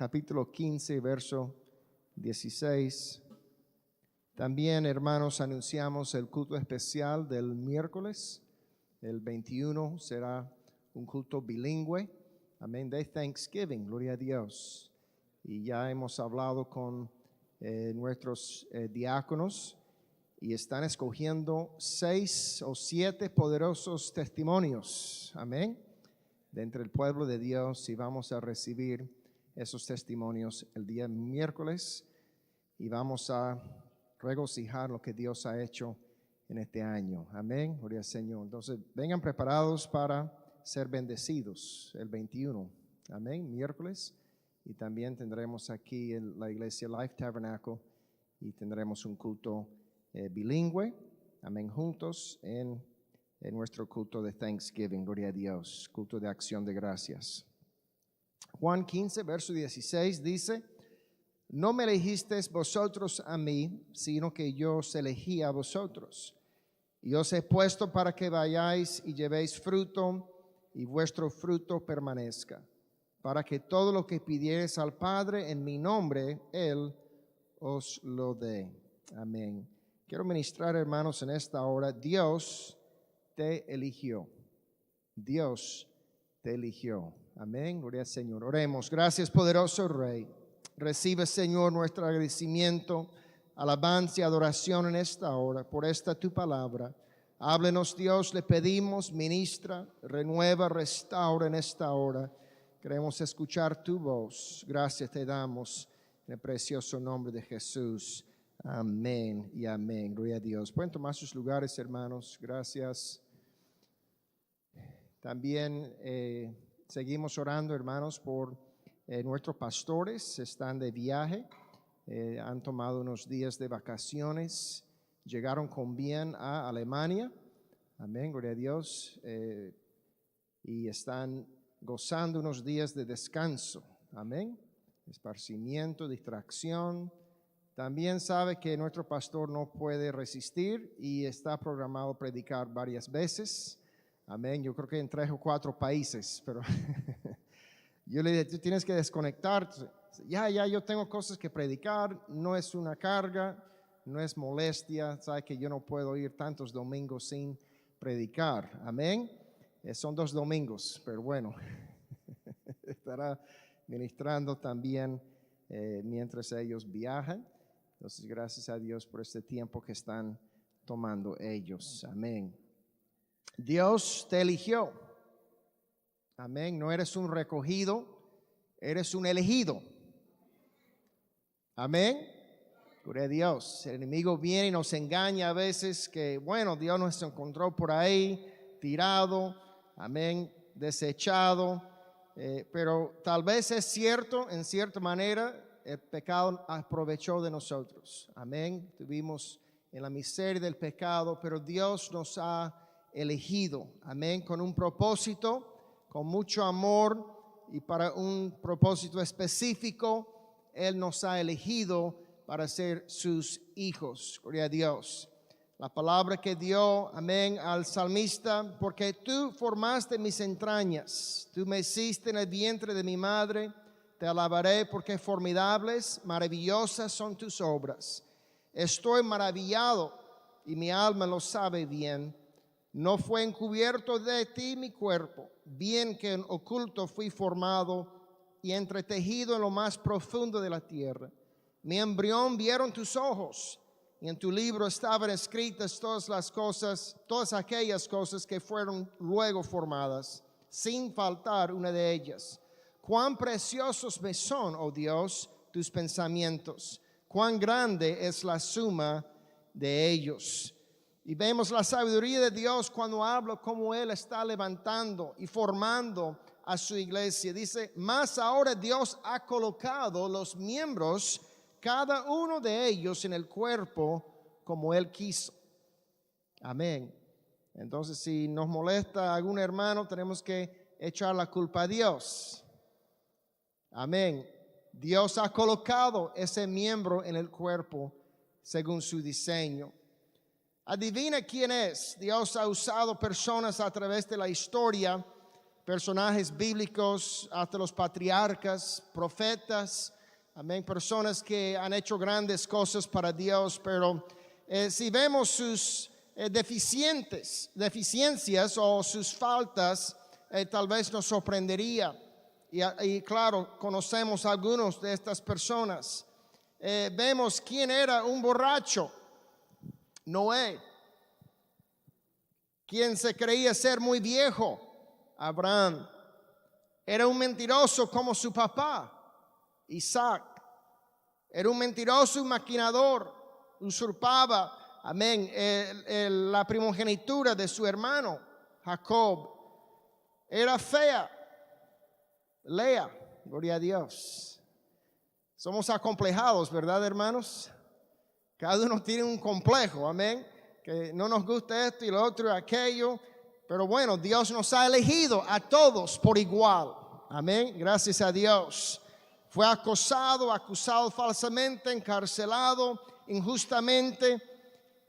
capítulo 15, verso 16. También, hermanos, anunciamos el culto especial del miércoles. El 21 será un culto bilingüe. Amén, de Thanksgiving, gloria a Dios. Y ya hemos hablado con nuestros diáconos y están escogiendo 6 o 7 poderosos testimonios. Amén. De entre el pueblo de Dios, y vamos a recibir esos testimonios el día miércoles y vamos a regocijar lo que Dios ha hecho en este año. Amén, gloria al Señor. Entonces, vengan preparados para ser bendecidos el 21. Amén, miércoles. Y también tendremos aquí en la iglesia Life Tabernacle y tendremos un culto bilingüe. Amén, juntos en nuestro culto de Thanksgiving, gloria a Dios, culto de acción de gracias. Juan 15, verso 16 dice: no me elegisteis vosotros a mí, sino que yo os elegí a vosotros. Y os he puesto para que vayáis y llevéis fruto, y vuestro fruto permanezca, para que todo lo que pidiereis al Padre en mi nombre, Él os lo dé. Amén. Quiero ministrar, hermanos, en esta hora. Dios te eligió. Dios te eligió. Amén. Gloria al Señor. Oremos. Gracias, poderoso Rey. Recibe, Señor, nuestro agradecimiento, alabanza y adoración en esta hora por esta tu palabra. Háblenos, Dios, le pedimos, ministra, renueva, restaura en esta hora. Queremos escuchar tu voz. Gracias te damos en el precioso nombre de Jesús. Amén y amén. Gloria a Dios. Pueden tomar sus lugares, hermanos. Gracias. También seguimos orando, hermanos, por nuestros pastores. Están de viaje, han tomado unos días de vacaciones, llegaron con bien a Alemania, amén, gloria a Dios, y están gozando unos días de descanso, amén, esparcimiento, distracción. También sabe que nuestro pastor no puede resistir y está programado predicar varias veces, amén, yo creo que en 3 o 4 países, pero yo le dije, tú tienes que desconectarte. Ya, yo tengo cosas que predicar, no es una carga, no es molestia. Sabe que yo no puedo ir tantos domingos sin predicar. Amén. Son 2 domingos, pero bueno, estará ministrando también mientras ellos viajan. Entonces, gracias a Dios por este tiempo que están tomando ellos. Amén. Dios te eligió. Amén, no eres un recogido, eres un elegido. Amén, gloria a Dios. El enemigo viene y nos engaña a veces que, bueno, Dios nos encontró por ahí, tirado, amén, desechado. Pero tal vez es cierto, en cierta manera, el pecado aprovechó de nosotros. Amén, estuvimos en la miseria del pecado, pero Dios nos ha elegido. Amén, con un propósito, con mucho amor y para un propósito específico. Él nos ha elegido para ser sus hijos. Gloria a Dios. La palabra que dio, amén, al salmista: porque tú formaste mis entrañas, tú me hiciste en el vientre de mi madre, te alabaré porque formidables, maravillosas son tus obras. Estoy maravillado y mi alma lo sabe bien. No fue encubierto de ti mi cuerpo, bien que en oculto fui formado y entretejido en lo más profundo de la tierra. Mi embrión vieron tus ojos, y en tu libro estaban escritas todas aquellas cosas que fueron luego formadas, sin faltar una de ellas. Cuán preciosos me son, oh Dios, tus pensamientos, cuán grande es la suma de ellos. Y vemos la sabiduría de Dios cuando habla cómo Él está levantando y formando a su iglesia. Dice, más ahora Dios ha colocado los miembros, cada uno de ellos en el cuerpo como Él quiso. Amén. Entonces, si nos molesta algún hermano, tenemos que echar la culpa a Dios. Amén. Dios ha colocado ese miembro en el cuerpo según su diseño. Adivina quién es. Dios ha usado personas a través de la historia personajes bíblicos, hasta los patriarcas, profetas, amén, personas que han hecho grandes cosas para Dios, pero si vemos sus deficiencias o sus faltas, tal vez nos sorprendería. Y claro, conocemos a algunos de estas personas. Vemos quién era un borracho, Noé. Quien se creía ser muy viejo, Abraham. Era un mentiroso como su papá, Isaac. Era un mentiroso y maquinador, usurpaba, amén, la primogenitura de su hermano, Jacob. Era fea, Lea, gloria a Dios. Somos acomplejados, ¿verdad, hermanos? Cada uno tiene un complejo, amén, que no nos gusta esto y lo otro y aquello, pero bueno, Dios nos ha elegido a todos por igual, amén, gracias a Dios. Fue acosado, acusado falsamente, encarcelado injustamente.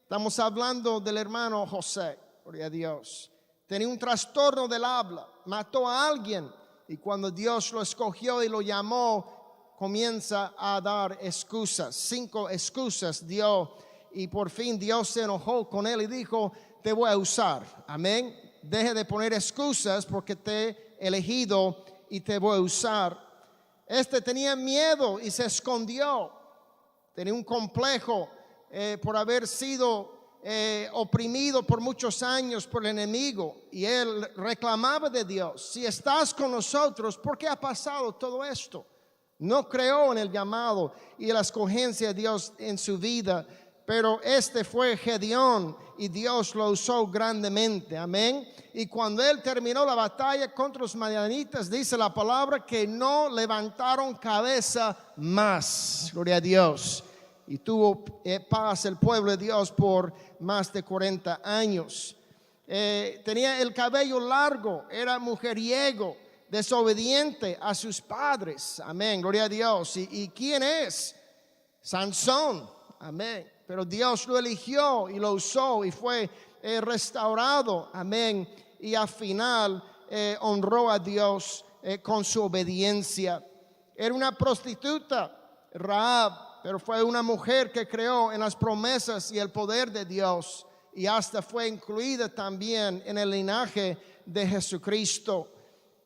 Estamos hablando del hermano José, gloria a Dios. Tenía un trastorno del habla, mató a alguien y cuando Dios lo escogió y lo llamó, comienza a dar excusas. 5 excusas dio y por fin Dios se enojó con él y dijo, te voy a usar, amén. Deje de poner excusas porque te he elegido y te voy a usar. Tenía miedo y se escondió. Tenía un complejo por haber sido oprimido por muchos años por el enemigo. Y él reclamaba de Dios, si estás con nosotros, ¿por qué ha pasado todo esto? No creó en el llamado y la escogencia de Dios en su vida. Pero fue Gedeón y Dios lo usó grandemente, amén. Y cuando él terminó la batalla contra los madianitas, dice la palabra que no levantaron cabeza más, gloria a Dios. Y tuvo paz el pueblo de Dios por más de 40 años. Tenía el cabello largo, era mujeriego, desobediente a sus padres, amén, gloria a Dios. ¿Y quién es? Sansón, amén. Pero Dios lo eligió y lo usó y fue restaurado, amén. Y al final honró a Dios con su obediencia. Era una prostituta, Rahab, pero fue una mujer que creó en las promesas y el poder de Dios. Y hasta fue incluida también en el linaje de Jesucristo.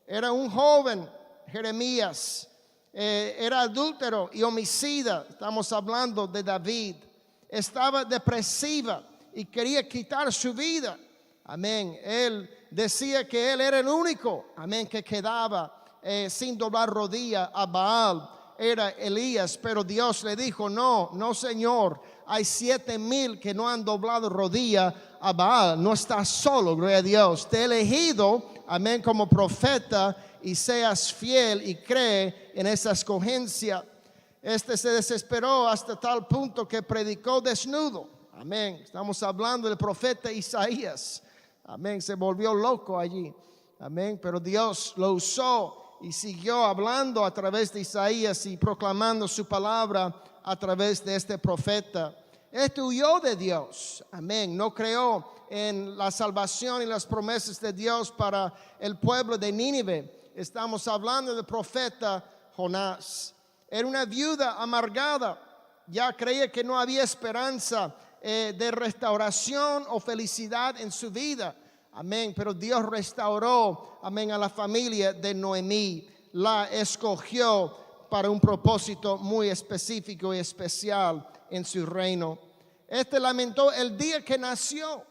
Era un joven, Jeremías, era adúltero y homicida. Estamos hablando de David. Estaba depresiva y quería quitar su vida, amén. Él decía que él era el único, amén, que quedaba sin doblar rodilla a Baal. Era Elías, pero Dios le dijo, no señor, hay 7,000 que no han doblado rodilla a Baal. No estás solo, gloria a Dios. Te he elegido, amén, como profeta y seas fiel y cree en esa escogencia. Se desesperó hasta tal punto que predicó desnudo. Amén. Estamos hablando del profeta Isaías. Amén. Se volvió loco allí. Amén. Pero Dios lo usó y siguió hablando a través de Isaías y proclamando su palabra a través de este profeta. Huyó de Dios. Amén. No creó en la salvación y las promesas de Dios para el pueblo de Nínive. Estamos hablando del profeta Jonás. Era una viuda amargada, ya creía que no había esperanza de restauración o felicidad en su vida, amén, pero Dios restauró, amén, a la familia de Noemí, la escogió para un propósito muy específico y especial en su reino. Lamentó el día que nació,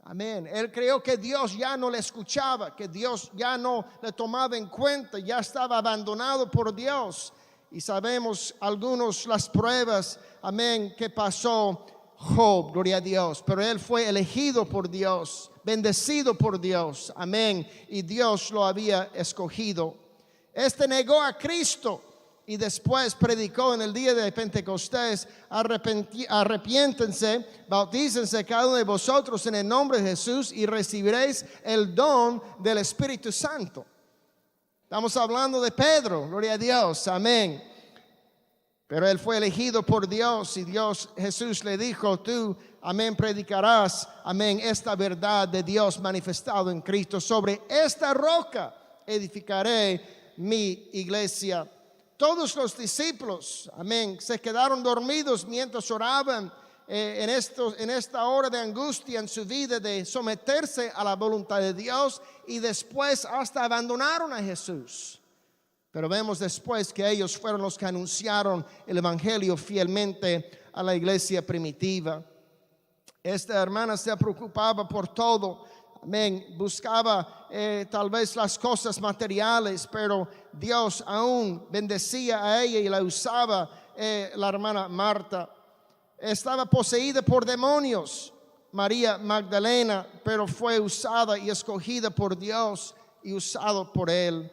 amén, él creyó que Dios ya no le escuchaba, que Dios ya no le tomaba en cuenta, ya estaba abandonado por Dios. Y sabemos algunos las pruebas, amén, que pasó Job, gloria a Dios. Pero él fue elegido por Dios, bendecido por Dios, amén. Y Dios lo había escogido. Negó a Cristo y después predicó en el día de Pentecostés, arrepiéntense, bautícense cada uno de vosotros en el nombre de Jesús y recibiréis el don del Espíritu Santo. Estamos hablando de Pedro, gloria a Dios, amén. Pero él fue elegido por Dios y Jesús le dijo, tú, amén, predicarás, amén, esta verdad de Dios manifestado en Cristo. Sobre esta roca edificaré mi iglesia. Todos los discípulos, amén, se quedaron dormidos mientras oraban en esta hora de angustia en su vida, de someterse a la voluntad de Dios, y después hasta abandonaron a Jesús. Pero vemos después que ellos fueron los que anunciaron el evangelio fielmente a la iglesia primitiva. Esta hermana se preocupaba por todo. Amén. Buscaba tal vez las cosas materiales, pero Dios aún bendecía a ella y la usaba. La hermana Marta estaba poseída por demonios, María Magdalena, pero fue usada y escogida por Dios y usado por Él.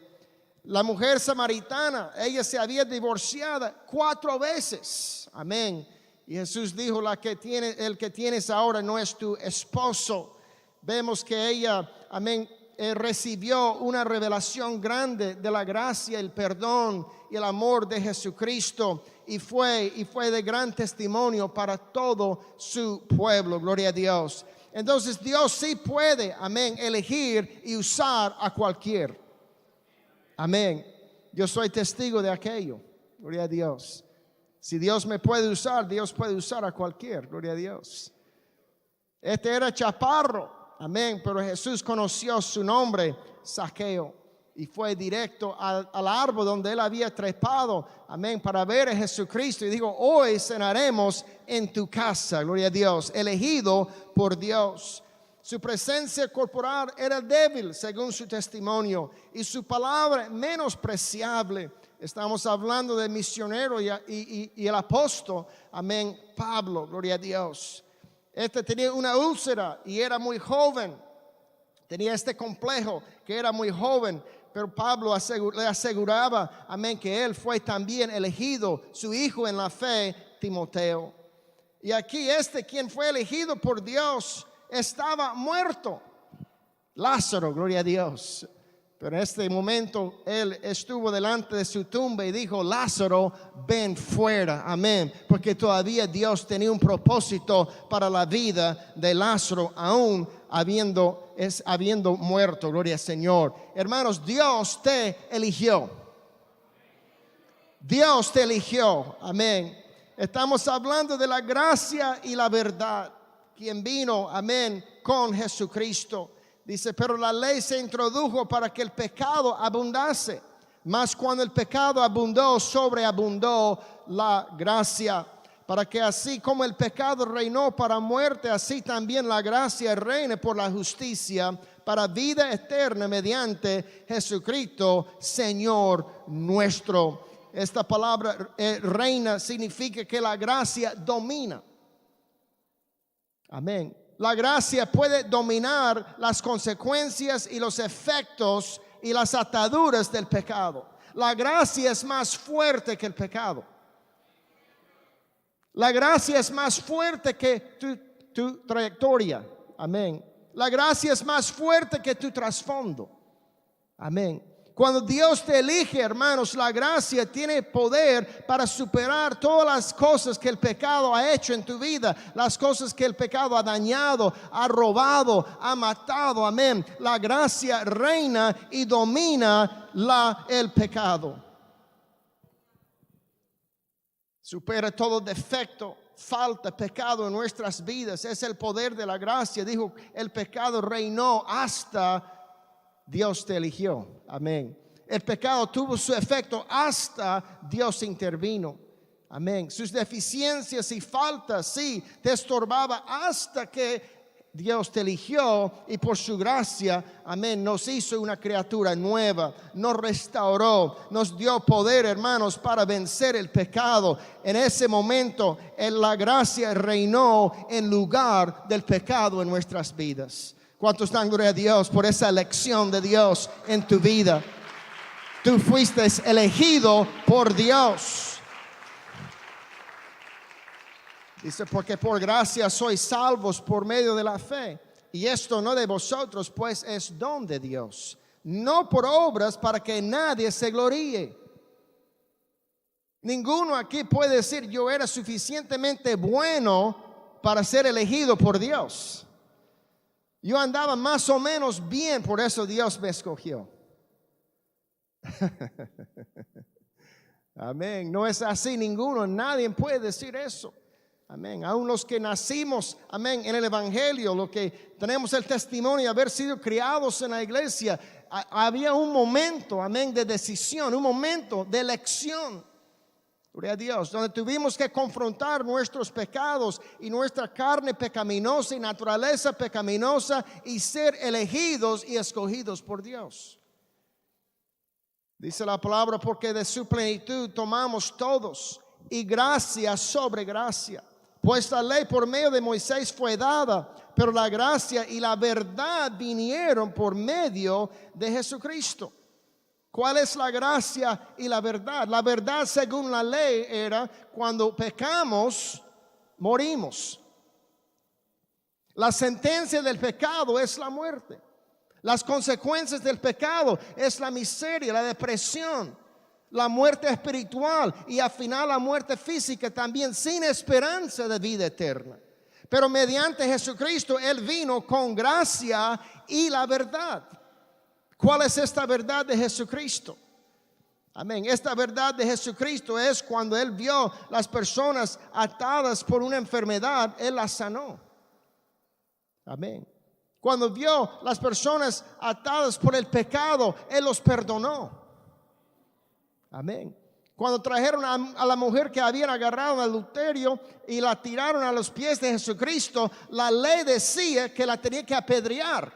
La mujer samaritana, ella se había divorciado 4 veces. Amén. Y Jesús dijo, el que tienes ahora no es tu esposo. Vemos que ella, amén, recibió una revelación grande de la gracia, el perdón y el amor de Jesucristo, y fue de gran testimonio para todo su pueblo. Gloria a Dios. Entonces Dios sí puede, amén, elegir y usar a cualquier. Amén. Yo soy testigo de aquello. Gloria a Dios. Si Dios me puede usar, Dios puede usar a cualquier. Gloria a Dios. Este era chaparro. Amén, pero Jesús conoció su nombre, Zaqueo, y fue directo al árbol donde él había trepado, amén, para ver a Jesucristo, y dijo, hoy cenaremos en tu casa. Gloria a Dios, elegido por Dios. Su presencia corporal era débil según su testimonio, y su palabra menospreciable. Estamos hablando del misionero y el apóstol, amén, Pablo. Gloria a Dios. Este tenía una úlcera y era muy joven. Tenía este complejo que era muy joven. Pero Pablo le aseguraba, amén, que él fue también elegido, su hijo en la fe, Timoteo. Y aquí quien fue elegido por Dios, estaba muerto. Lázaro, gloria a Dios. Pero en este momento él estuvo delante de su tumba y dijo, Lázaro, ven fuera, amén, porque todavía Dios tenía un propósito para la vida de Lázaro, aún habiendo muerto. Gloria al Señor. Hermanos, Dios te eligió. Dios te eligió, amén. Estamos hablando de la gracia y la verdad, quien vino, amén, con Jesucristo. Dice, pero la ley se introdujo para que el pecado abundase. Mas cuando el pecado abundó, sobreabundó la gracia. Para que así como el pecado reinó para muerte, así también la gracia reine por la justicia para vida eterna mediante Jesucristo, Señor nuestro. Esta palabra reina significa que la gracia domina. Amén. La gracia puede dominar las consecuencias y los efectos y las ataduras del pecado. La gracia es más fuerte que el pecado. La gracia es más fuerte que tu trayectoria. Amén. La gracia es más fuerte que tu trasfondo. Amén. Cuando Dios te elige, hermanos, la gracia tiene poder para superar todas las cosas que el pecado ha hecho en tu vida, las cosas que el pecado ha dañado, ha robado, ha matado. Amén. La gracia reina y domina el pecado. Supera todo defecto, falta, pecado en nuestras vidas. Es el poder de la gracia. Dijo, el pecado reinó hasta Dios te eligió. Amén. El pecado tuvo su efecto hasta Dios intervino. Amén. Sus deficiencias y faltas, sí, te estorbaba hasta que Dios te eligió y por su gracia, amén, nos hizo una criatura nueva, nos restauró, nos dio poder, hermanos, para vencer el pecado. En ese momento, la gracia reinó en lugar del pecado en nuestras vidas. ¿Cuántos dan gloria a Dios por esa elección de Dios en tu vida? Tú fuiste elegido por Dios. Dice, porque por gracia sois salvos por medio de la fe. Y esto no de vosotros, pues es don de Dios. No por obras para que nadie se gloríe. Ninguno aquí puede decir, yo era suficientemente bueno para ser elegido por Dios. Yo andaba más o menos bien, por eso Dios me escogió. Amén. No es así ninguno, nadie puede decir eso. Amén. Aún los que nacimos, amén, en el Evangelio, los que tenemos el testimonio de haber sido criados en la iglesia, había un momento, amén, de decisión, un momento de elección. Gloria a Dios, donde tuvimos que confrontar nuestros pecados y nuestra carne pecaminosa y naturaleza pecaminosa y ser elegidos y escogidos por Dios. Dice la palabra, porque de su plenitud tomamos todos, y gracia sobre gracia. Pues la ley por medio de Moisés fue dada, pero la gracia y la verdad vinieron por medio de Jesucristo. ¿Cuál es la gracia y la verdad? La verdad, según la ley, era cuando pecamos, morimos. La sentencia del pecado es la muerte. Las consecuencias del pecado es la miseria, la depresión, la muerte espiritual y al final la muerte física también, sin esperanza de vida eterna. Pero mediante Jesucristo Él vino con gracia y la verdad. ¿Cuál es esta verdad de Jesucristo? Amén. Esta verdad de Jesucristo es cuando Él vio las personas atadas por una enfermedad, Él las sanó. Amén. Cuando vio las personas atadas por el pecado, Él los perdonó. Amén. Cuando trajeron a la mujer que habían agarrado en adulterio y la tiraron a los pies de Jesucristo, la ley decía que la tenía que apedrear.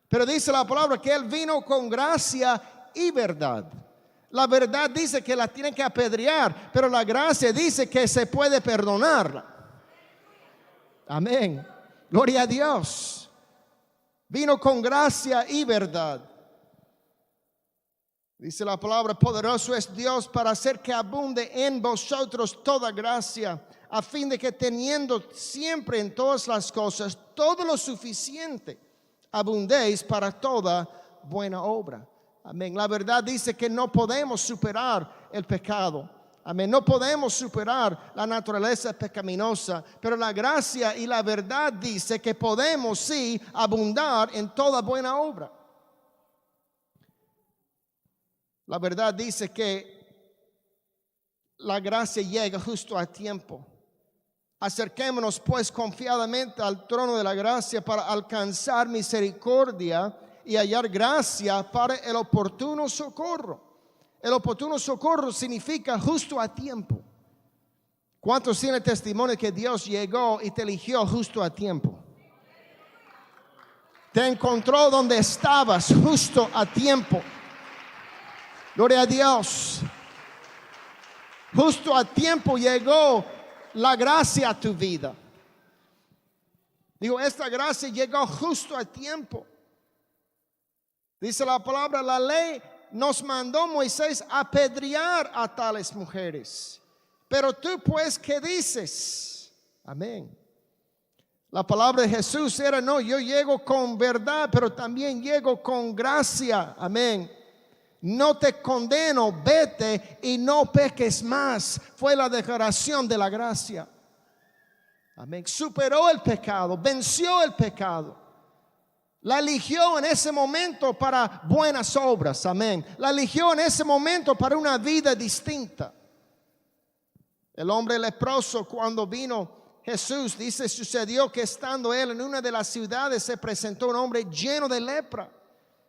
Pero dice la palabra que Él vino con gracia y verdad. La verdad dice que la tienen que apedrear, pero la gracia dice que se puede perdonarla. Amén. Gloria a Dios. Vino con gracia y verdad. Dice la palabra, poderoso es Dios para hacer que abunde en vosotros toda gracia, a fin de que teniendo siempre en todas las cosas todo lo suficiente, abundéis para toda buena obra. Amén. La verdad dice que no podemos superar el pecado. Amén. No podemos superar la naturaleza pecaminosa, pero la gracia y la verdad dice que podemos sí abundar en toda buena obra. La verdad dice que la gracia llega justo a tiempo. Acerquémonos pues confiadamente al trono de la gracia para alcanzar misericordia y hallar gracia para el oportuno socorro. El oportuno socorro significa justo a tiempo. ¿Cuántos tienen testimonio que Dios llegó y te eligió justo a tiempo? Te encontró donde estabas justo a tiempo. Gloria a Dios. Justo a tiempo llegó la gracia a tu vida. Digo, esta gracia llegó justo a tiempo. Dice la palabra, la ley nos mandó Moisés a apedrear a tales mujeres. Pero tú pues, ¿qué dices? Amén. La palabra de Jesús era, no, yo llego con verdad, pero también llego con gracia. Amén. No te condeno, vete y no peques más. Fue la declaración de la gracia. Amén. Superó el pecado, venció el pecado. La eligió en ese momento para buenas obras. Amén. La eligió en ese momento para una vida distinta. El hombre leproso, cuando vino Jesús, dice, sucedió que estando él en una de las ciudades se presentó un hombre lleno de lepra,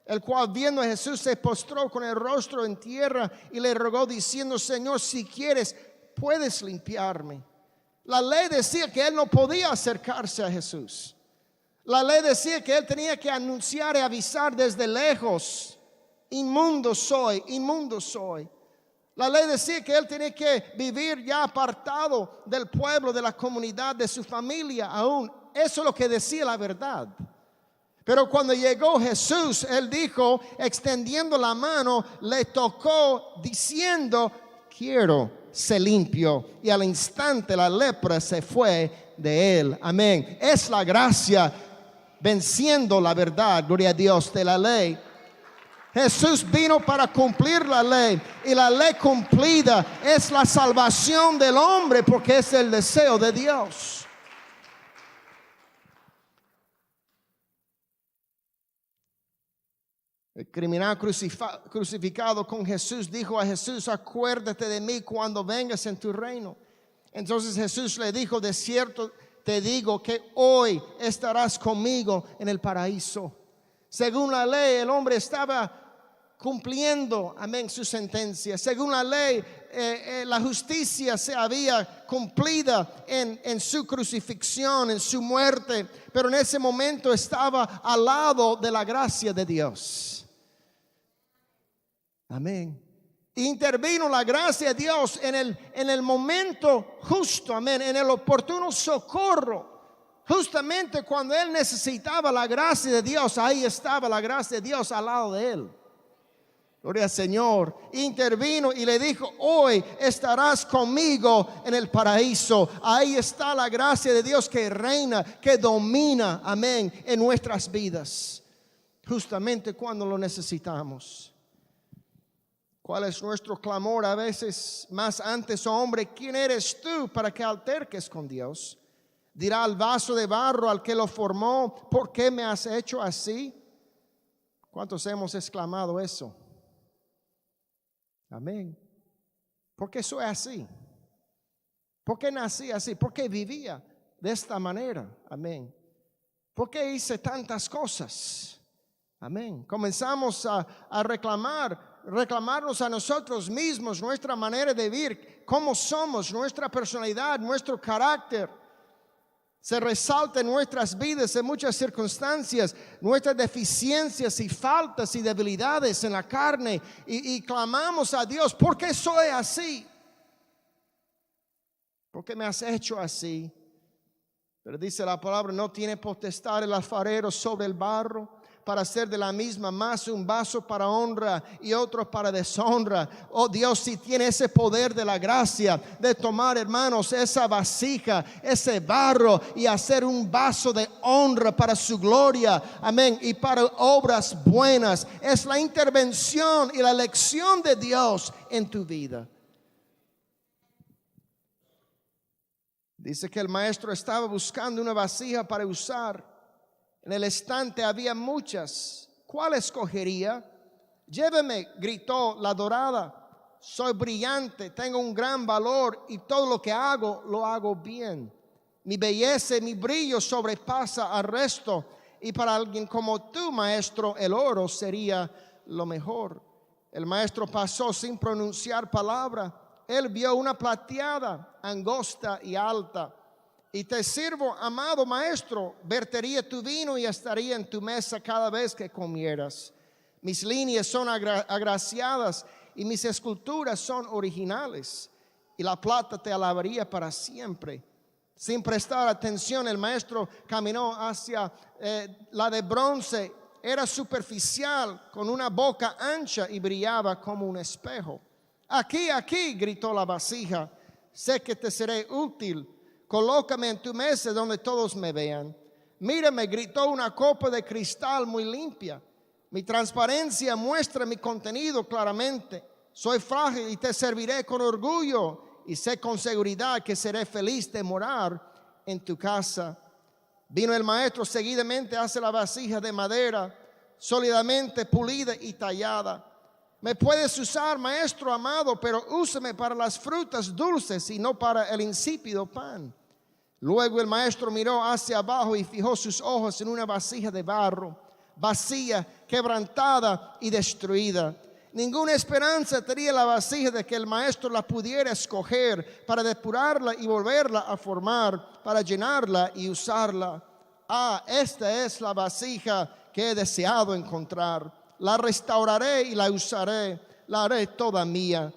el cual viendo a Jesús se postró con el rostro en tierra y le rogó diciendo, Señor, si quieres, puedes limpiarme. La ley decía que él no podía acercarse a Jesús. La ley decía que él tenía que anunciar y avisar desde lejos, inmundo soy, inmundo soy. La ley decía que él tenía que vivir ya apartado del pueblo, de la comunidad, de su familia aún. Eso es lo que decía la verdad. Pero cuando llegó Jesús, Él dijo, extendiendo la mano, le tocó diciendo, quiero ser limpio. Y al instante la lepra se fue de él. Amén. Es la gracia venciendo la verdad, gloria a Dios, de la ley. Jesús vino para cumplir la ley. Y la ley cumplida es la salvación del hombre porque es el deseo de Dios. El criminal crucificado con Jesús dijo a Jesús: acuérdate de mí cuando vengas en tu reino. Entonces Jesús le dijo: de cierto te digo que hoy estarás conmigo en el paraíso. Según la ley, el hombre estaba cumpliendo, amén, su sentencia. Según la ley, la justicia se había cumplido en su crucifixión, en su muerte, pero en ese momento estaba al lado de la gracia de Dios. Amén. Intervino la gracia de Dios en el momento justo, amén, en el oportuno socorro. Justamente cuando él necesitaba la gracia de Dios, ahí estaba la gracia de Dios al lado de él. Gloria al Señor. Intervino y le dijo: hoy estarás conmigo en el paraíso. Ahí está la gracia de Dios que reina, que domina, amén, en nuestras vidas, justamente cuando lo necesitamos. ¿Cuál es nuestro clamor a veces más antes? Oh hombre, ¿quién eres tú para que alterques con Dios? Dirá al vaso de barro al que lo formó: ¿por qué me has hecho así? ¿Cuántos hemos exclamado eso? Amén. ¿Por qué soy así? ¿Por qué nací así? ¿Por qué vivía de esta manera? Amén. ¿Por qué hice tantas cosas? Amén. Comenzamos a reclamarnos a nosotros mismos, nuestra manera de vivir, cómo somos, nuestra personalidad, nuestro carácter. Se resalta en nuestras vidas en muchas circunstancias nuestras deficiencias y faltas y debilidades en la carne, y clamamos a Dios: ¿por qué soy así? ¿Por qué me has hecho así? Pero dice la palabra: no tiene potestad el alfarero sobre el barro para hacer de la misma masa un vaso para honra y otro para deshonra. Oh Dios, si tiene ese poder de la gracia de tomar, hermanos, esa vasija, ese barro, y hacer un vaso de honra para su gloria, amén, y para obras buenas. Es la intervención y la elección de Dios en tu vida. Dice que el maestro estaba buscando una vasija para usar. En el estante había muchas. ¿Cuál escogería? Lléveme, gritó la dorada. Soy brillante, tengo un gran valor y todo lo que hago, lo hago bien. Mi belleza y mi brillo sobrepasa al resto. Y para alguien como tú, maestro, el oro sería lo mejor. El maestro pasó sin pronunciar palabra. Él vio una plateada, angosta y alta. Y te sirvo, amado maestro, vertería tu vino y estaría en tu mesa cada vez que comieras. Mis líneas son agraciadas y mis esculturas son originales, y la plata te alabaría para siempre. Sin prestar atención, el maestro caminó hacia la de bronce. Era superficial, con una boca ancha y brillaba como un espejo. Aquí, aquí, gritó la vasija, sé que te seré útil. Colócame en tu mesa donde todos me vean. Mírame, gritó una copa de cristal muy limpia. Mi transparencia muestra mi contenido claramente. Soy frágil y te serviré con orgullo, y sé con seguridad que seré feliz de morar en tu casa. Vino el maestro seguidamente hacia la vasija de madera, sólidamente pulida y tallada. Me puedes usar, maestro amado, pero úsame para las frutas dulces y no para el insípido pan. Luego el maestro miró hacia abajo y fijó sus ojos en una vasija de barro, vacía, quebrantada y destruida. Ninguna esperanza tenía la vasija de que el maestro la pudiera escoger para depurarla y volverla a formar, para llenarla y usarla. Ah, esta es la vasija que he deseado encontrar. La restauraré y la usaré, la haré toda mía.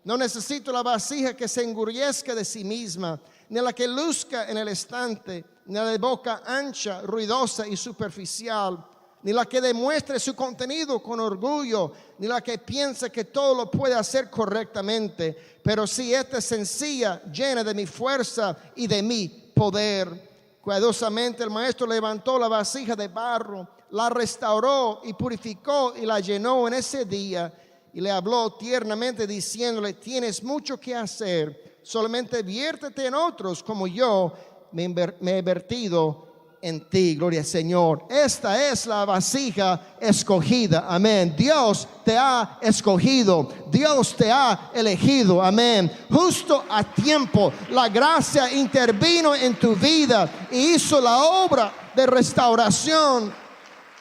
No necesito la vasija que se engurrezca de sí misma, ni la que luzca en el estante, ni la de boca ancha, ruidosa y superficial, ni la que demuestre su contenido con orgullo, ni la que piense que todo lo puede hacer correctamente, pero sí esta es sencilla, llena de mi fuerza y de mi poder. Cuidadosamente el maestro levantó la vasija de barro, la restauró y purificó y la llenó en ese día, y le habló tiernamente diciéndole: tienes mucho que hacer, solamente viértete en otros como yo me he vertido en ti. Gloria al Señor. Esta es la vasija escogida. Amén. Dios te ha escogido. Dios te ha elegido. Amén. Justo a tiempo, la gracia intervino en tu vida y hizo la obra de restauración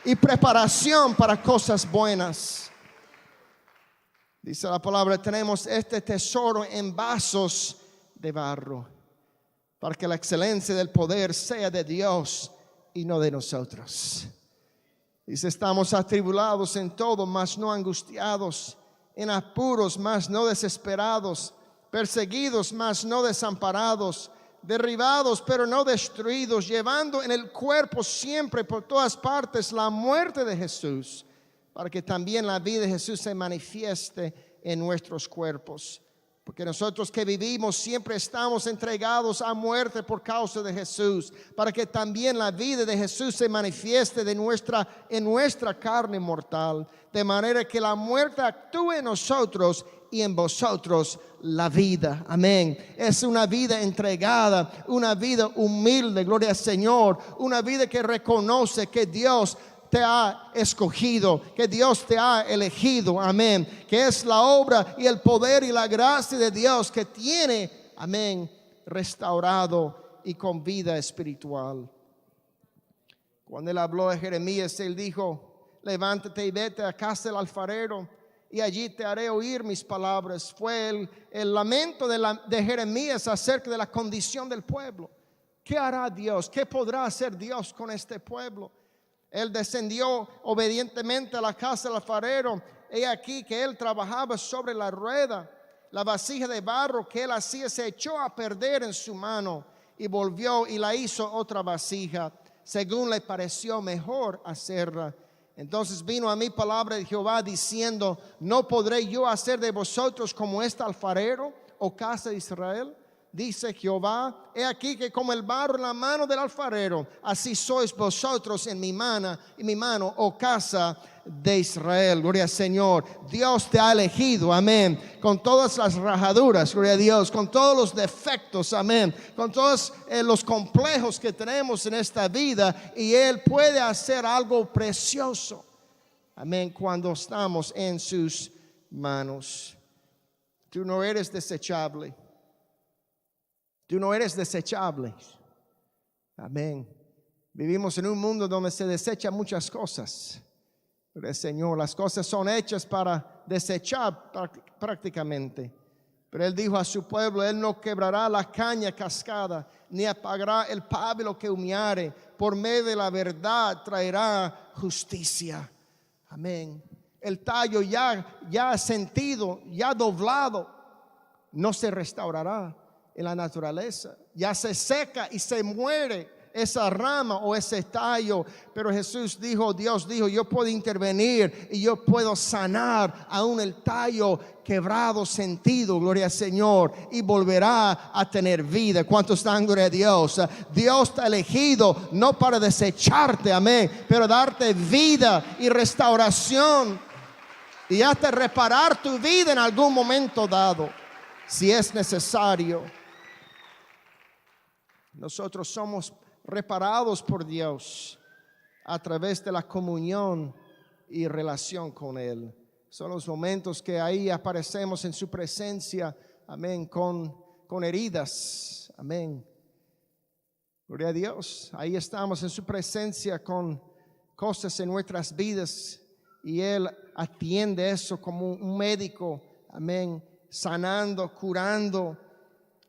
y preparación para cosas buenas. Dice la palabra, tenemos este tesoro en vasos de barro, para que la excelencia del poder sea de Dios y no de nosotros. Dice, estamos atribulados en todo, mas no angustiados, en apuros, mas no desesperados, perseguidos, mas no desamparados, derribados, pero no destruidos, llevando en el cuerpo siempre por todas partes la muerte de Jesús, para que también la vida de Jesús se manifieste en nuestros cuerpos. Porque nosotros que vivimos siempre estamos entregados a muerte por causa de Jesús, para que también la vida de Jesús se manifieste en nuestra carne mortal, de manera que la muerte actúe en nosotros y en vosotros la vida. Amén. Es una vida entregada, una vida humilde, gloria al Señor, una vida que reconoce que Dios te ha escogido, que Dios te ha elegido, amén, que es la obra y el poder y la gracia de Dios que tiene, amén, restaurado y con vida espiritual. Cuando él habló de Jeremías, él dijo, levántate y vete a casa del alfarero y allí te haré oír mis palabras. Fue el lamento de Jeremías acerca de la condición del pueblo. ¿Qué hará Dios? ¿Qué podrá hacer Dios con este pueblo? Él descendió obedientemente a la casa del alfarero. He aquí que él trabajaba sobre la rueda. La vasija de barro que él hacía se echó a perder en su mano y volvió y la hizo otra vasija, según le pareció mejor hacerla. Entonces vino a mí palabra de Jehová diciendo, ¿no podré yo hacer de vosotros como este alfarero, oh casa de Israel? Dice Jehová, he aquí que como el barro en la mano del alfarero, así sois vosotros en mi mano, oh casa de Israel. Gloria al Señor. Dios te ha elegido, amén, con todas las rajaduras, gloria a Dios, con todos los defectos, amén, con todos los complejos que tenemos en esta vida, y Él puede hacer algo precioso, amén, cuando estamos en sus manos. Tú no eres desechable. Tú no eres desechable. Amén. Vivimos en un mundo donde se desechan muchas cosas. Pero el Señor, las cosas son hechas para desechar prácticamente. Pero Él dijo a su pueblo, Él no quebrará la caña cascada, ni apagará el pábilo que humeare. Por medio de la verdad traerá justicia. Amén. El tallo ya sentido, ya doblado, no se restaurará en la naturaleza. Ya se seca y se muere esa rama o ese tallo. Pero Jesús dijo, Dios dijo, yo puedo intervenir y yo puedo sanar aún el tallo quebrado, sentido, gloria al Señor, y volverá a tener vida. ¿Cuántos dan gloria a Dios? Dios te ha elegido no para desecharte, amén, pero darte vida y restauración y hasta reparar tu vida en algún momento dado, si es necesario. Nosotros somos reparados por Dios a través de la comunión y relación con Él. Son los momentos que ahí aparecemos en su presencia, amén, con heridas, amén. Gloria a Dios. Ahí estamos en su presencia con cosas en nuestras vidas y Él atiende eso como un médico, amén, sanando, curando,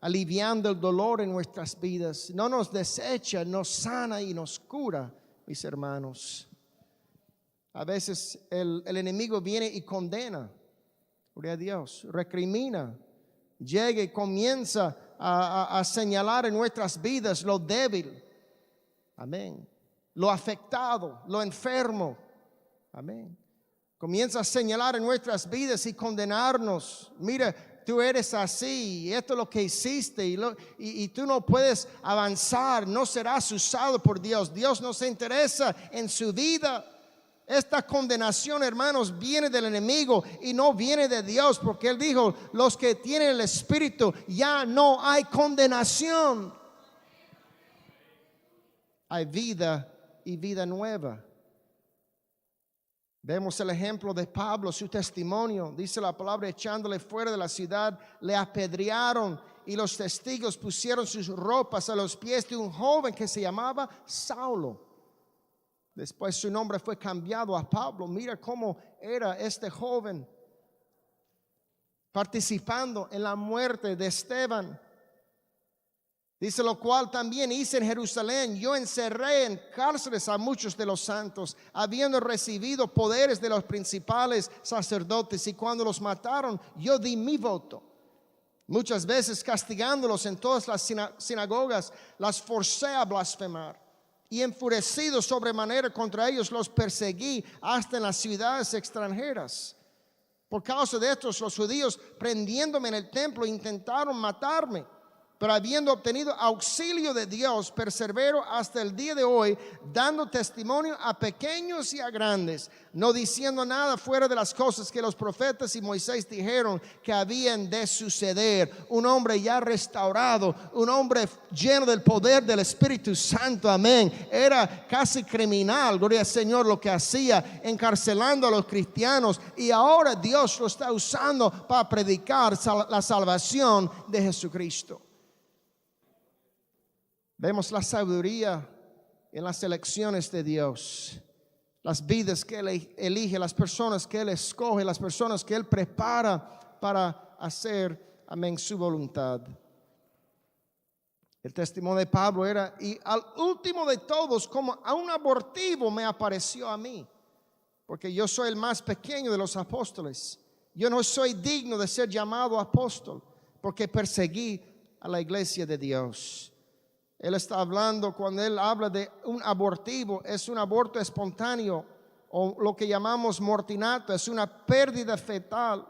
aliviando el dolor en nuestras vidas. No nos desecha, nos sana y nos cura, mis hermanos. A veces el enemigo viene y condena, gloria a Dios, recrimina, llega y comienza a señalar en nuestras vidas lo débil, amén, lo afectado, lo enfermo, amén. Comienza a señalar en nuestras vidas y condenarnos. Mira, tú eres así, esto es lo que hiciste y tú no puedes avanzar, no serás usado por Dios. Dios no se interesa en su vida. Esta condenación, hermanos, viene del enemigo y no viene de Dios, porque Él dijo, los que tienen el Espíritu, ya no hay condenación. hay vida y vida nueva. Vemos el ejemplo de Pablo, su testimonio. Dice la palabra, echándole fuera de la ciudad, le apedrearon y los testigos pusieron sus ropas a los pies de un joven que se llamaba Saulo. Después su nombre fue cambiado a Pablo. Mira cómo era este joven participando en la muerte de Esteban. Dice, lo cual también hice en Jerusalén. Yo encerré en cárceles a muchos de los santos, habiendo recibido poderes de los principales sacerdotes. Y cuando los mataron, yo di mi voto. Muchas veces castigándolos en todas las sinagogas, las forcé a blasfemar. Y enfurecido sobremanera contra ellos, los perseguí hasta en las ciudades extranjeras. Por causa de estos, los judíos, prendiéndome en el templo, intentaron matarme. Pero habiendo obtenido auxilio de Dios, persevero hasta el día de hoy, dando testimonio a pequeños y a grandes, no diciendo nada fuera de las cosas que los profetas y Moisés dijeron que habían de suceder. Un hombre ya restaurado, un hombre lleno del poder del Espíritu Santo, amén. Era casi criminal, gloria al Señor, lo que hacía, encarcelando a los cristianos. Y ahora Dios lo está usando para predicar la salvación de Jesucristo. Vemos la sabiduría en las elecciones de Dios, las vidas que Él elige, las personas que Él escoge, las personas que Él prepara para hacer, amén, su voluntad. El testimonio de Pablo era, y al último de todos, como a un abortivo me apareció a mí, porque yo soy el más pequeño de los apóstoles. Yo no soy digno de ser llamado apóstol, porque perseguí a la iglesia de Dios. Él está hablando, cuando él habla de un abortivo, es un aborto espontáneo o lo que llamamos mortinato, es una pérdida fetal,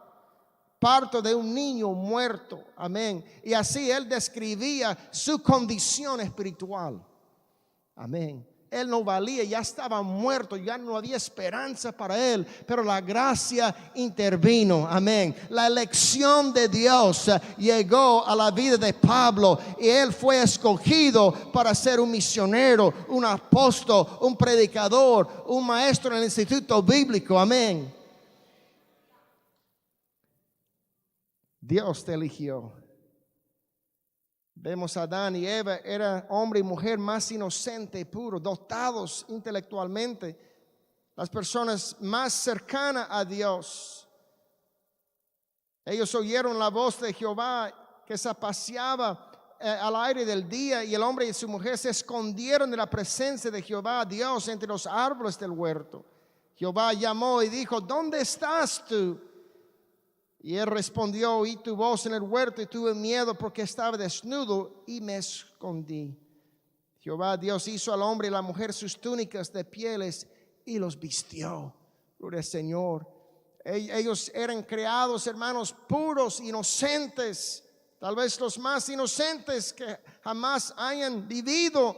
parto de un niño muerto, amén. Y así él describía su condición espiritual, amén. Él no valía, ya estaba muerto, ya no había esperanza para él, pero la gracia intervino, amén. La elección de Dios llegó a la vida de Pablo y él fue escogido para ser un misionero, un apóstol, un predicador, un maestro en el instituto bíblico, amén. Dios te eligió. Vemos a Adán y Eva, era hombre y mujer más inocente y puro, dotados intelectualmente, las personas más cercanas a Dios. Ellos oyeron la voz de Jehová que se paseaba al aire del día, y el hombre y su mujer se escondieron de la presencia de Jehová, Dios, entre los árboles del huerto. Jehová llamó y dijo, ¿dónde estás tú? Y él respondió, oí tu voz en el huerto y tuve miedo porque estaba desnudo y me escondí. Jehová Dios hizo al hombre y la mujer sus túnicas de pieles y los vistió. Gloria al Señor. Ellos eran creados, hermanos, puros, inocentes, tal vez los más inocentes que jamás hayan vivido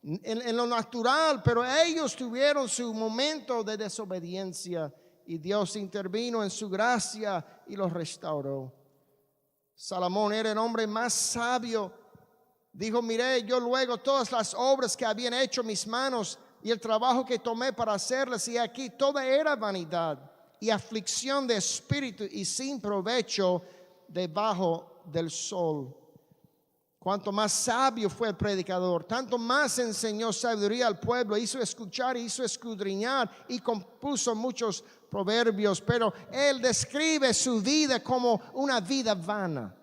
en lo natural, pero ellos tuvieron su momento de desobediencia. Y Dios intervino en su gracia y los restauró. Salomón era el hombre más sabio. Dijo, miré yo luego todas las obras que habían hecho mis manos y el trabajo que tomé para hacerlas. Y aquí toda era vanidad y aflicción de espíritu y sin provecho debajo del sol. Cuanto más sabio fue el predicador, tanto más enseñó sabiduría al pueblo, hizo escuchar, hizo escudriñar y compuso muchos proverbios. Pero él describe su vida como una vida vana,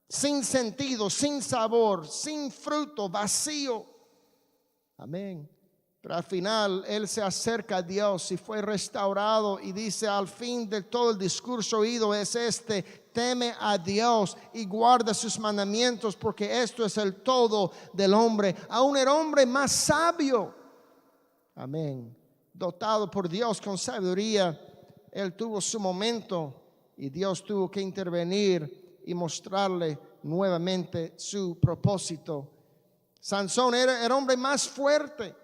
sin sentido, sin sabor, sin fruto, vacío. Amén. Pero al final él se acerca a Dios y fue restaurado y dice, al fin de todo el discurso oído es este: teme a Dios y guarda sus mandamientos, porque esto es el todo del hombre. Aún el hombre más sabio, amén, dotado por Dios con sabiduría, él tuvo su momento y Dios tuvo que intervenir y mostrarle nuevamente su propósito. Sansón era el hombre más fuerte.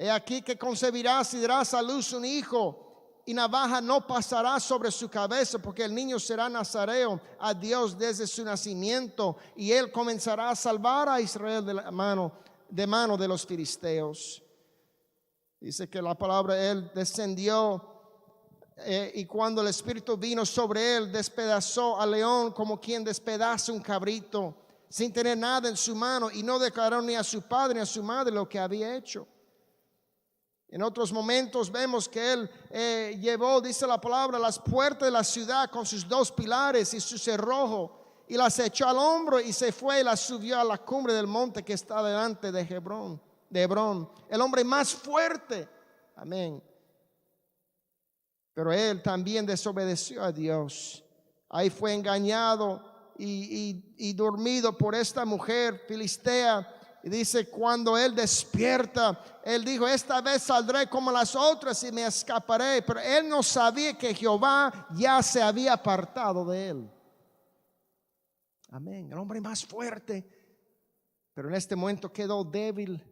He aquí que concebirás y darás a luz un hijo, y navaja no pasará sobre su cabeza, porque el niño será nazareo a Dios desde su nacimiento, y él comenzará a salvar a Israel de la mano de mano de los filisteos. Dice que la palabra, él descendió y cuando el Espíritu vino sobre él, despedazó al león como quien despedaza un cabrito, sin tener nada en su mano, y no declaró ni a su padre ni a su madre lo que había hecho. En otros momentos vemos que él llevó, dice la palabra, las puertas de la ciudad con sus 2 pilares y su cerrojo, y las echó al hombro y se fue y las subió a la cumbre del monte que está delante de Hebrón. El hombre más fuerte. Amén. Pero él también desobedeció a Dios. Ahí fue engañado y dormido por esta mujer filistea. Y dice, cuando él despierta, él dijo, esta vez saldré como las otras y me escaparé. Pero él no sabía que Jehová ya se había apartado de él. Amén. El hombre más fuerte. Pero en este momento quedó débil.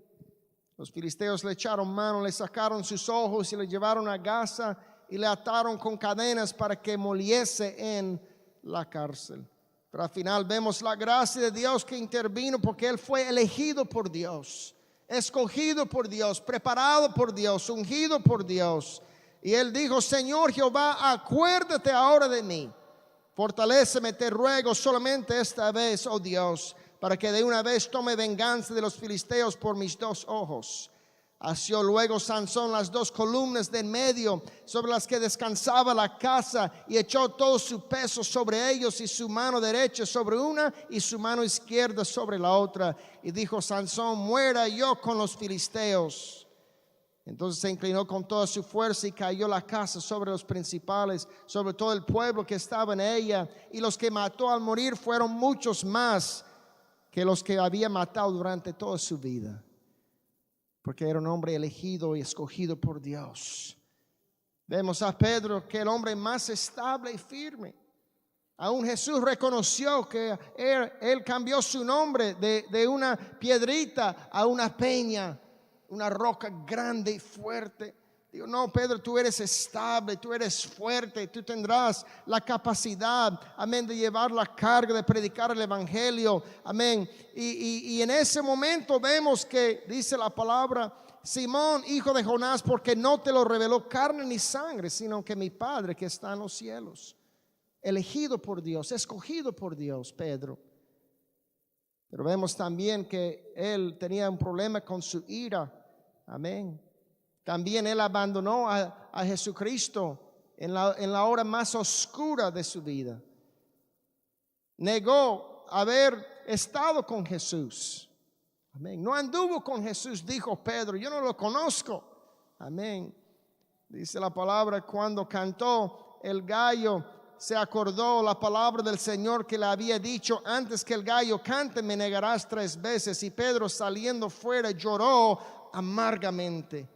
Los filisteos le echaron mano, le sacaron sus ojos y le llevaron a Gaza y le ataron con cadenas para que moliese en la cárcel. Pero al final vemos la gracia de Dios que intervino, porque él fue elegido por Dios, escogido por Dios, preparado por Dios, ungido por Dios. Y él dijo, Señor Jehová, acuérdate ahora de mí. Fortaléceme, te ruego, solamente esta vez, oh Dios, para que de una vez tome venganza de los filisteos por mis 2 ojos. Asió luego Sansón las 2 columnas de en medio sobre las que descansaba la casa, y echó todo su peso sobre ellos, y su mano derecha sobre una y su mano izquierda sobre la otra. Y dijo Sansón, muera yo con los filisteos. Entonces se inclinó con toda su fuerza y cayó la casa sobre los principales, sobre todo el pueblo que estaba en ella. Y los que mató al morir fueron muchos más que los que había matado durante toda su vida, porque era un hombre elegido y escogido por Dios. Vemos a Pedro, que el hombre más estable y firme. Aún Jesús reconoció que él cambió su nombre de una piedrita a una peña, una roca grande y fuerte. Digo, no, Pedro, tú eres estable, tú eres fuerte, tú tendrás la capacidad, amén, de llevar la carga, de predicar el evangelio, amén. Y en ese momento vemos que dice la palabra, Simón, hijo de Jonás, porque no te lo reveló carne ni sangre, sino que mi Padre que está en los cielos. Elegido por Dios, escogido por Dios, Pedro. Pero vemos también que él tenía un problema con su ira, amén. También él abandonó a Jesucristo en la hora más oscura de su vida. Negó haber estado con Jesús. Amén. No anduvo con Jesús, dijo Pedro, yo no lo conozco. Amén. Dice la palabra, cuando cantó el gallo, se acordó la palabra del Señor que le había dicho, antes que el gallo cante me negarás 3 veces. Y Pedro, saliendo fuera, lloró amargamente.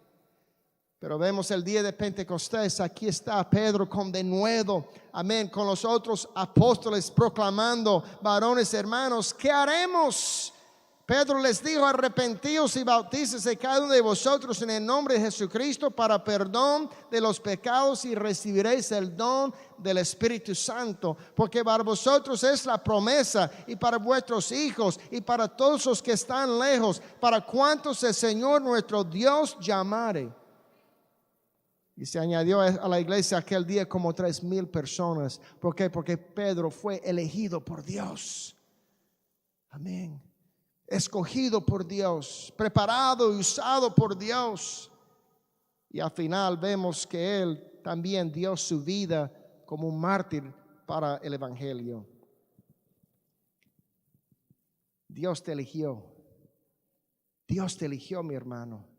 Pero vemos el día de Pentecostés, aquí está Pedro con denuedo, amén, con los otros apóstoles proclamando, varones hermanos, ¿qué haremos? Pedro les dijo, arrepentíos y bautícese cada uno de vosotros en el nombre de Jesucristo para perdón de los pecados, y recibiréis el don del Espíritu Santo, porque para vosotros es la promesa, y para vuestros hijos, y para todos los que están lejos, para cuantos el Señor nuestro Dios llamare. Y se añadió a la iglesia aquel día como 3,000 personas. ¿Por qué? Porque Pedro fue elegido por Dios. Amén. Escogido por Dios, preparado y usado por Dios. Y al final vemos que él también dio su vida como un mártir para el evangelio. Dios te eligió. Dios te eligió, mi hermano.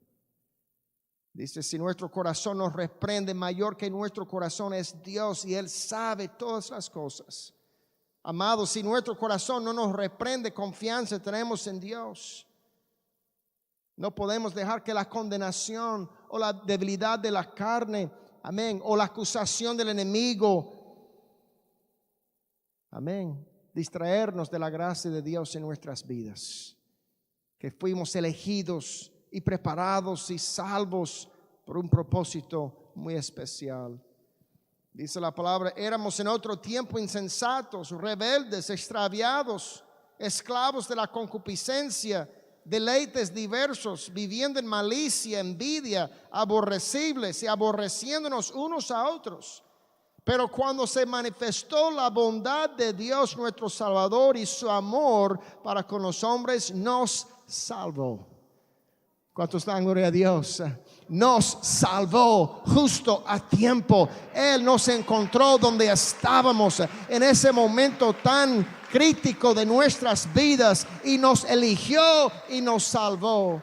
Dice, si nuestro corazón nos reprende, mayor que nuestro corazón es Dios, y Él sabe todas las cosas. Amados, si nuestro corazón no nos reprende, confianza tenemos en Dios. No podemos dejar que la condenación o la debilidad de la carne, amén, o la acusación del enemigo, amén, distraernos de la gracia de Dios en nuestras vidas. Que fuimos elegidos y preparados y salvos por un propósito muy especial. Dice la palabra, éramos en otro tiempo insensatos, rebeldes, extraviados, esclavos de la concupiscencia, deleites diversos, viviendo en malicia, envidia, aborrecibles y aborreciéndonos unos a otros. Pero cuando se manifestó la bondad de Dios nuestro Salvador y su amor para con los hombres, nos salvó. ¿Cuántos dan gloria a Dios? Nos salvó justo a tiempo. Él nos encontró donde estábamos en ese momento tan crítico de nuestras vidas y nos eligió y nos salvó.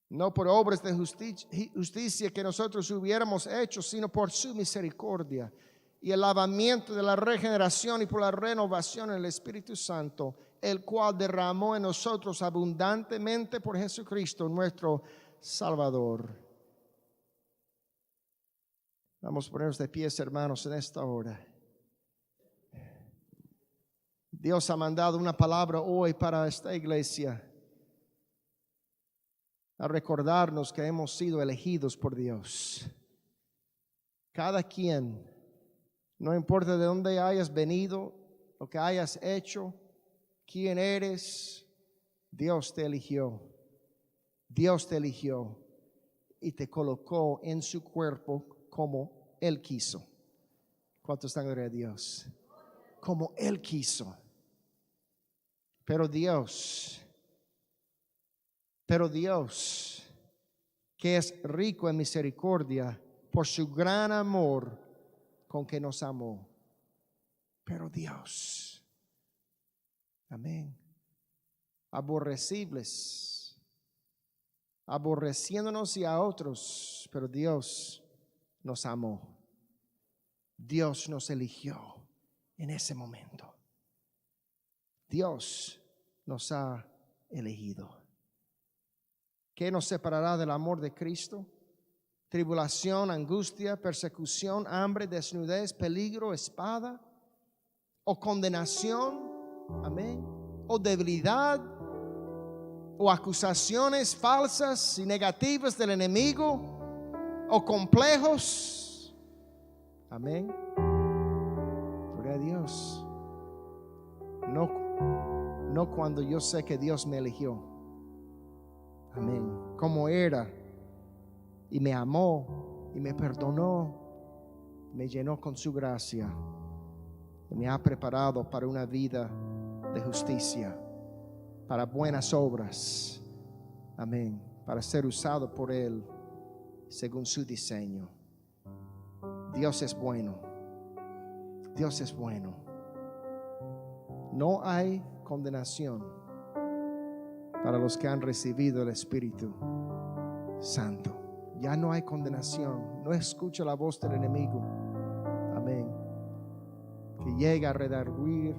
No por obras de justicia que nosotros hubiéramos hecho, sino por su misericordia y el lavamiento de la regeneración y por la renovación del Espíritu Santo, el cual derramó en nosotros abundantemente por Jesucristo nuestro Salvador. Vamos a ponernos de pies, hermanos, en esta hora. Dios ha mandado una palabra hoy para esta iglesia, a recordarnos que hemos sido elegidos por Dios. Cada quien, no importa de dónde hayas venido, lo que hayas hecho, quién eres, Dios te eligió. Dios te eligió y te colocó en su cuerpo como Él quiso. ¿Cuántos están gloria a Dios? Como Él quiso. Pero Dios, que es rico en misericordia, por su gran amor con que nos amó. Pero Dios, amén, aborreciéndonos y a otros, pero Dios nos amó. Dios nos eligió en ese momento. Dios nos ha elegido. ¿Qué nos separará del amor de Cristo? Tribulación, angustia, persecución, hambre, desnudez, peligro, espada o condenación, amén, o debilidad o acusaciones falsas y negativas del enemigo o complejos, amén. Gloria a Dios. No cuando yo sé que Dios me eligió, amén, como era y me amó y me perdonó, me llenó con su gracia y me ha preparado para una vida de justicia, para buenas obras, amén, para ser usado por Él según su diseño. Dios es bueno. Dios es bueno. No hay condenación para los que han recibido el Espíritu Santo. Ya no hay condenación. No escucha la voz del enemigo, amén, que llega a redarguir,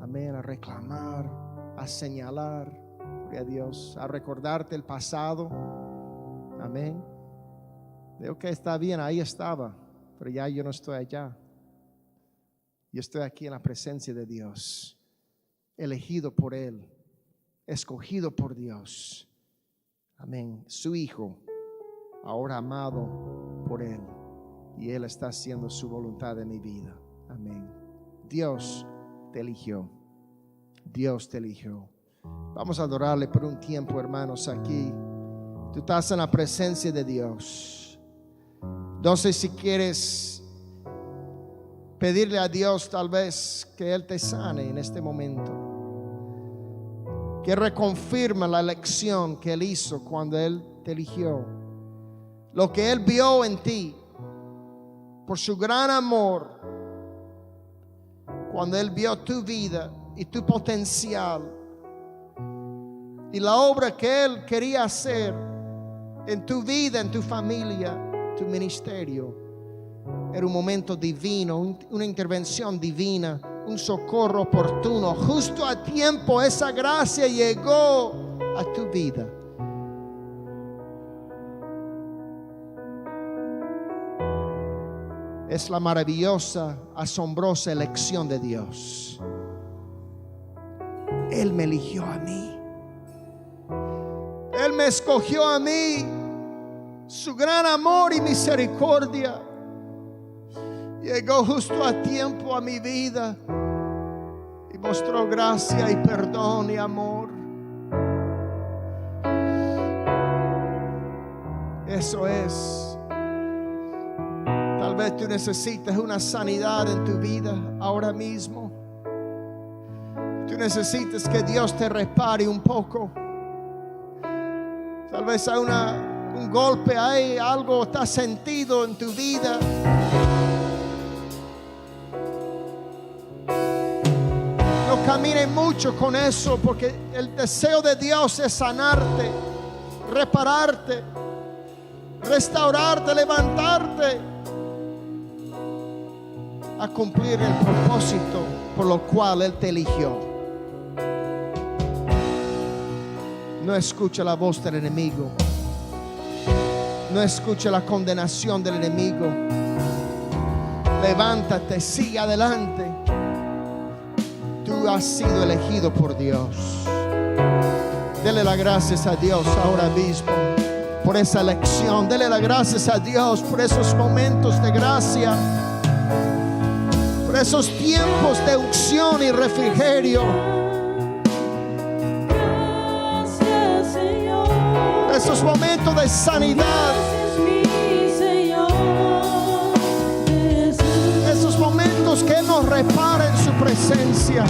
amén, a reclamar, a señalar, gloria a Dios, a recordarte el pasado, amén. Digo que está bien, ahí estaba, pero ya yo no estoy allá. Yo estoy aquí en la presencia de Dios, elegido por Él, escogido por Dios, amén, su Hijo, ahora amado por Él, y Él está haciendo su voluntad en mi vida, amén. Dios te eligió. Dios te eligió. Vamos a adorarle por un tiempo, hermanos, aquí. Tú estás en la presencia de Dios. No sé si quieres pedirle a Dios tal vez que Él te sane en este momento, que reconfirma la elección que Él hizo cuando Él te eligió, lo que Él vio en ti por su gran amor, cuando Él vio tu vida y tu potencial y la obra que Él quería hacer en tu vida, en tu familia, tu ministerio. Era un momento divino, una intervención divina, un socorro oportuno. Justo a tiempo esa gracia llegó a tu vida. Es la maravillosa, asombrosa elección de Dios. Él me eligió a mí. Él me escogió a mí. Su gran amor y misericordia llegó justo a tiempo a mi vida. Y y mostró gracia y perdón y amor. Eso es. Tal vez tú necesites una sanidad en tu vida ahora mismo. Tú necesitas que Dios te repare un poco. Tal vez hay un golpe, hay algo está sentido en tu vida. No camines mucho con eso, porque el deseo de Dios es sanarte, repararte, restaurarte, levantarte a cumplir el propósito por lo cual Él te eligió. No escucha la voz del enemigo. No escucha la condenación del enemigo. Levántate, sigue adelante. Tú has sido elegido por Dios. Dele las gracias a Dios ahora mismo por esa elección. Dele las gracias a Dios por esos momentos de gracia, por esos tiempos de unción y refrigerio, esos momentos de sanidad, esos momentos que nos repara en su presencia.